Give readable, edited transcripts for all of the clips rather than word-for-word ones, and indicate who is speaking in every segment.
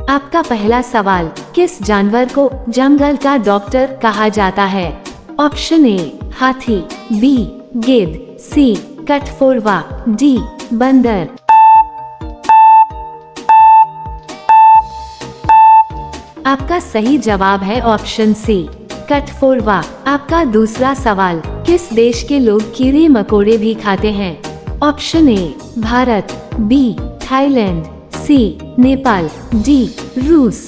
Speaker 1: आपका पहला सवाल, किस जानवर को जंगल का डॉक्टर कहा जाता है? ऑप्शन ए हाथी, बी गिद्ध, सी कठफोड़वा, डी बंदर। आपका सही जवाब है ऑप्शन सी कठफोड़वा। आपका दूसरा सवाल, किस देश के लोग कीड़े मकोड़े भी खाते हैं? Option A Bharat, B Thailand, C Nepal, D रूस।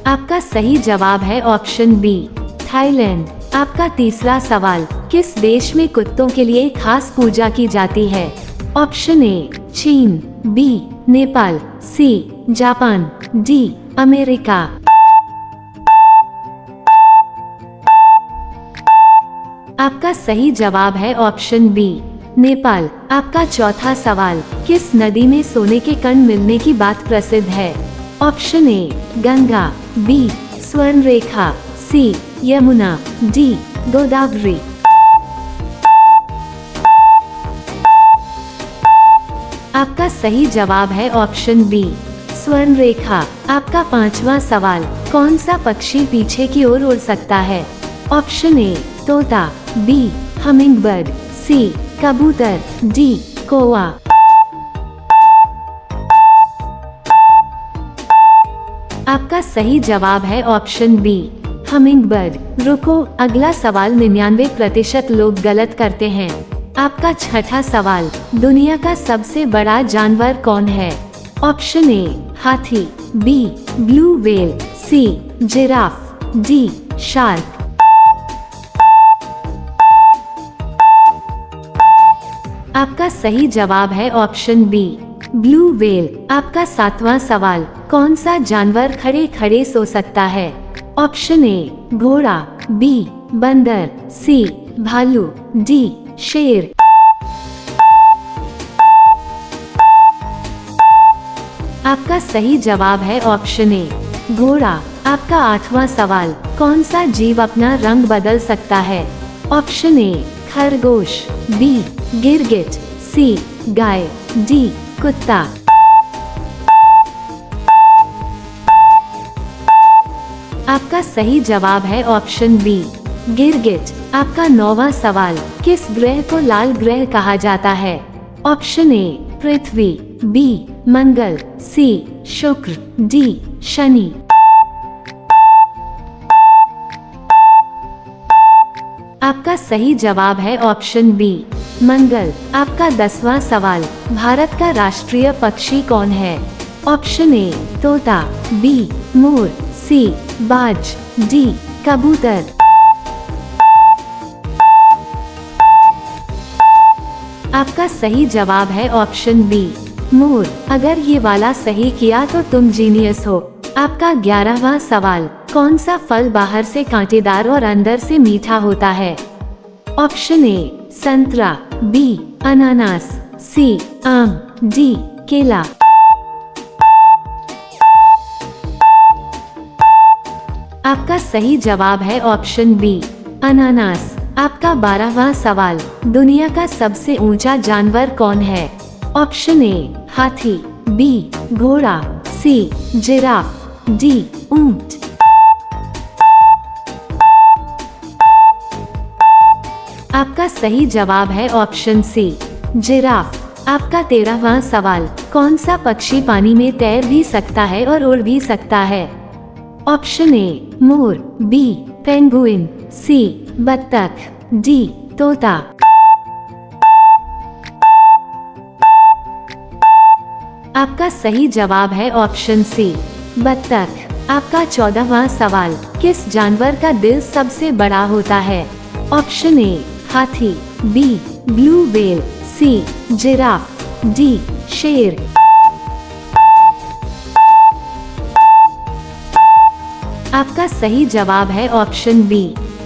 Speaker 1: आपका सही जवाब है ऑप्शन बी थाईलैंड। आपका तीसरा सवाल, किस देश में कुत्तों के लिए खास पूजा की जाती है? ऑप्शन ए चीन, B Nepal, C Japan, D America. आपका सही जवाब है ऑप्शन बी नेपाल। आपका चौथा सवाल, किस नदी में सोने के कण मिलने की बात प्रसिद्ध है? Option A Ganga, B Swarnarekha, C Yamuna, D Godavari. आपका सही जवाब है ऑप्शन बी स्वर्णरेखा। आपका पांचवा सवाल, कौन सा पक्षी पीछे की ओर उड़ सकता है? ऑप्शन ए तोता, बी हमिंगबर्ड, सी कबूतर, डी कौवा। आपका सही जवाब है ऑप्शन बी हमिंगबर्ड। रुको, अगला सवाल 99% लोग गलत करते हैं। आपका छठा सवाल, दुनिया का सबसे बड़ा जानवर कौन है? ऑप्शन ए हाथी, B blue whale, C giraffe, D shark. आपका सही जवाब है ऑप्शन बी ब्लू व्हेल। आपका सातवां सवाल, कौन सा जानवर खड़े खड़े सो सकता है? ऑप्शन ए घोड़ा, बी बंदर, सी भालू, डी शेर। आपका सही जवाब है ऑप्शन ए घोड़ा। आपका आठवां सवाल, कौन सा जीव अपना रंग बदल सकता है? ऑप्शन ए खरगोश, बी गिरगिट, सी गाय, डी कुत्ता। आपका सही जवाब है ऑप्शन बी गिरगिट। आपका नौवां सवाल, किस ग्रह को लाल ग्रह कहा जाता है? ऑप्शन ए पृथ्वी, बी मंगल, सी शुक्र, डी शनि। आपका सही जवाब है ऑप्शन बी मंगल। आपका 10वां सवाल, भारत का राष्ट्रीय पक्षी कौन है? ऑप्शन ए तोता, बी मोर, सी बाज, डी कबूतर। आपका सही जवाब है ऑप्शन बी मोर। अगर ये वाला सही किया तो तुम जीनियस हो। आपका 11वां सवाल, कौन सा फल बाहर से कांटेदार और अंदर से मीठा होता है? ऑप्शन ए संतरा, बी अनानास, सी आम, डी केला। आपका सही जवाब है ऑप्शन बी अनानास। आपका 12वां सवाल, दुनिया का सबसे ऊंचा जानवर कौन है? ऑप्शन ए हाथी, बी घोड़ा, सी जिराफ, डी ऊंट। आपका सही जवाब है ऑप्शन सी जिराफ। आपका 13वां सवाल, कौन सा पक्षी पानी में तैर भी सकता है और उड़ भी सकता है? ऑप्शन ए मोर, बी पेंगुइन, सी बत्तख, डी तोता। आपका सही जवाब है ऑप्शन सी बत्तख। आपका 14वां सवाल, किस जानवर का दिल सबसे बड़ा होता है? ऑप्शन ए हाथी, B blue whale, C giraffe, D शेर। आपका सही जवाब है ऑप्शन बी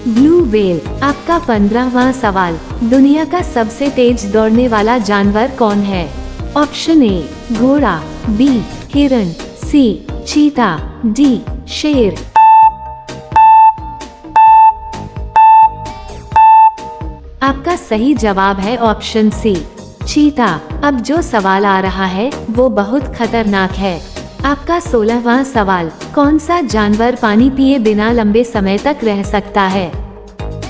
Speaker 1: ब्लू व्हेल। आपका 15वां सवाल, दुनिया का सबसे तेज दौड़ने वाला जानवर कौन है? ऑप्शन ए घोड़ा, बी हिरण, सी चीता, डी शेर। आपका सही जवाब है ऑप्शन सी चीता। अब जो सवाल आ रहा है वो बहुत खतरनाक है। आपका 16वां सवाल, कौन सा जानवर पानी पिए बिना लंबे समय तक रह सकता है?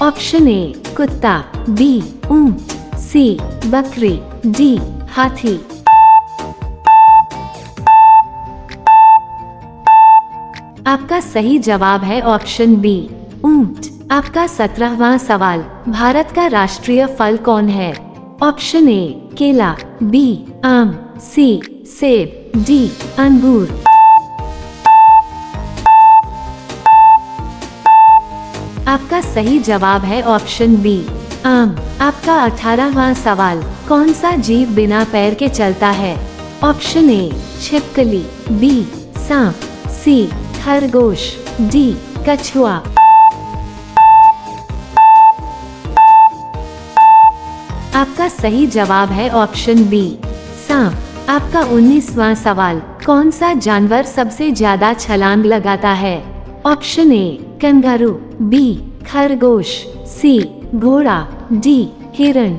Speaker 1: ऑप्शन ए कुत्ता, बी ऊंट, सी बकरी, डी हाथी। आपका सही जवाब है ऑप्शन बी ऊंट। आपका 17वां सवाल, भारत का राष्ट्रीय फल कौन है? ऑप्शन ए केला, बी आम, सी सेब, डी अंगूर। आपका सही जवाब है ऑप्शन बी आम। आपका 18वां सवाल, कौन सा जीव बिना पैर के चलता है? ऑप्शन ए छिपकली, बी सांप, सी खरगोश, डी कछुआ। आपका सही जवाब है ऑप्शन बी सांप। आपका 19वां सवाल, कौन सा जानवर सबसे ज्यादा छलांग लगाता है? ऑप्शन ए कंगारू, बी खरगोश, सी घोड़ा, डी हिरण।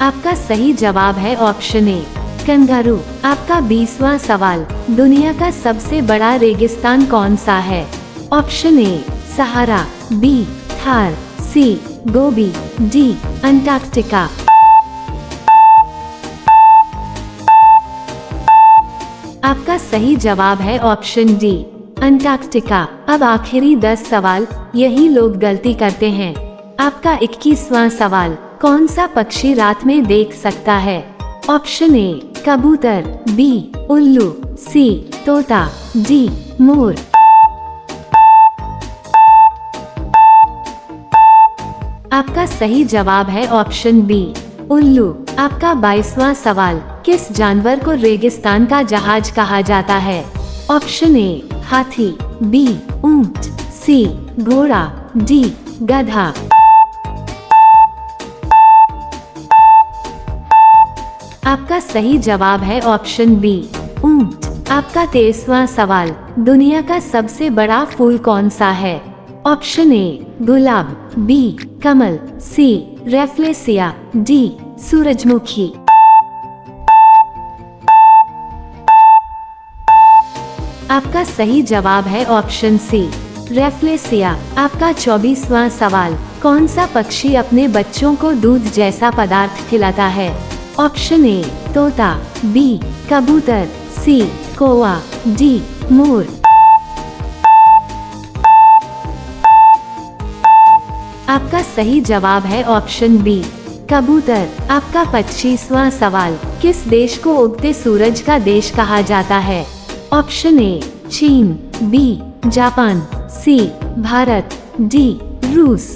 Speaker 1: आपका सही जवाब है ऑप्शन ए कंगारू। आपका 20वां सवाल, दुनिया का सबसे बड़ा रेगिस्तान कौन सा है? Option A Sahara, B Thar, C Gobi, D Antarctica. आपका सही जवाब है ऑप्शन डी अंटार्कटिका। अब आखिरी 10 सवाल, यही लोग गलती करते हैं। आपका 21वां सवाल, कौन सा पक्षी रात में देख सकता है? ऑप्शन ए कबूतर, बी उल्लू, सी तोता, डी मोर। आपका सही जवाब है ऑप्शन बी उल्लू। आपका 22वां सवाल, किस जानवर को रेगिस्तान का जहाज कहा जाता है? ऑप्शन ए हाथी, बी ऊंट, सी घोड़ा, डी गधा। आपका सही जवाब है ऑप्शन बी ऊंट। आपका 23वां सवाल, दुनिया का सबसे बड़ा फूल कौन सा है? ऑप्शन ए गुलाब, बी कमल, सी रेफ्लेसिया, डी सूरजमुखी। आपका सही जवाब है ऑप्शन सी रेफ्लेसिया। आपका 24वां सवाल, कौन सा पक्षी अपने बच्चों को दूध जैसा पदार्थ खिलाता है? ऑप्शन ए तोता, बी कबूतर, सी कौवा, डी मोर। आपका सही जवाब है ऑप्शन बी कबूतर। आपका 25वां सवाल, किस देश को उगते सूरज का देश कहा जाता है? ऑप्शन ए चीन, बी जापान, सी भारत, डी रूस।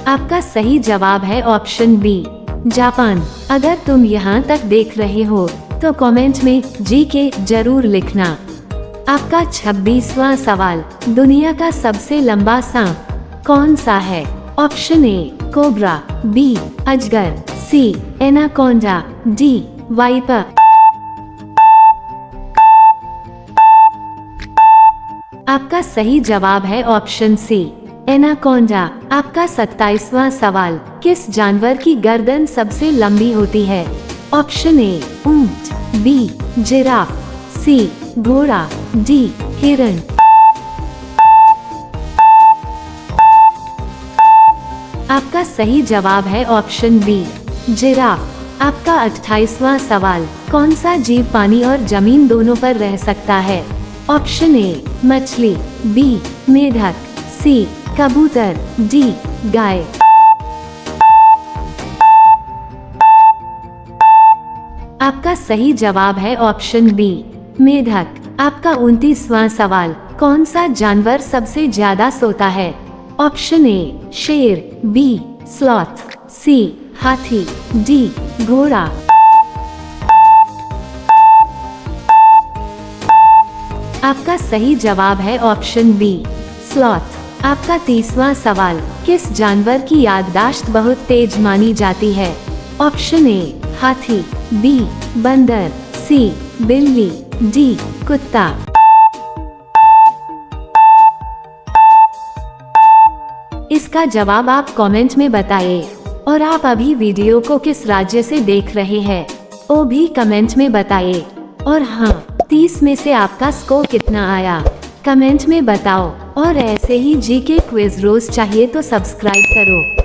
Speaker 1: आपका सही जवाब है ऑप्शन बी जापान। अगर तुम यहाँ तक देख रहे हो तो कमेंट में जी के जरूर लिखना। आपका 26वां सवाल, दुनिया का सबसे लंबा सांप कौन सा है? ऑप्शन ए कोबरा, बी अजगर, सी एनाकोंडा, डी वाइपर। आपका सही जवाब है ऑप्शन सी एनाकोंडा। आपका 27वां सवाल, किस जानवर की गर्दन सबसे लंबी होती है? ऑप्शन ए ऊंट, बी जिराफ, सी घोड़ा, डी हिरण। आपका सही जवाब है ऑप्शन बी जिराफ। आपका 28वां सवाल, कौन सा जीव पानी और जमीन दोनों पर रह सकता है? ऑप्शन ए मछली, बी मेढक, सी कबूतर, डी गाय। आपका सही जवाब है ऑप्शन बी मेढक। आपका 29वां सवाल, कौन सा जानवर सबसे ज्यादा सोता है? ऑप्शन ए शेर, बी स्लॉथ, सी हाथी, डी घोड़ा। आपका सही जवाब है ऑप्शन बी स्लॉथ। आपका 30वां सवाल, किस जानवर की याददाश्त बहुत तेज मानी जाती है? ऑप्शन ए हाथी, बी बंदर, सी बिल्ली, डी कुत्ता। इसका जवाब आप कमेंट में बताइए। और आप अभी वीडियो को किस राज्य से देख रहे हैं वो भी कमेंट में बताइए। और हाँ, 30 में से आपका स्कोर कितना आया कमेंट में बताओ। और ऐसे ही जीके क्विज रोज चाहिए तो सब्सक्राइब करो।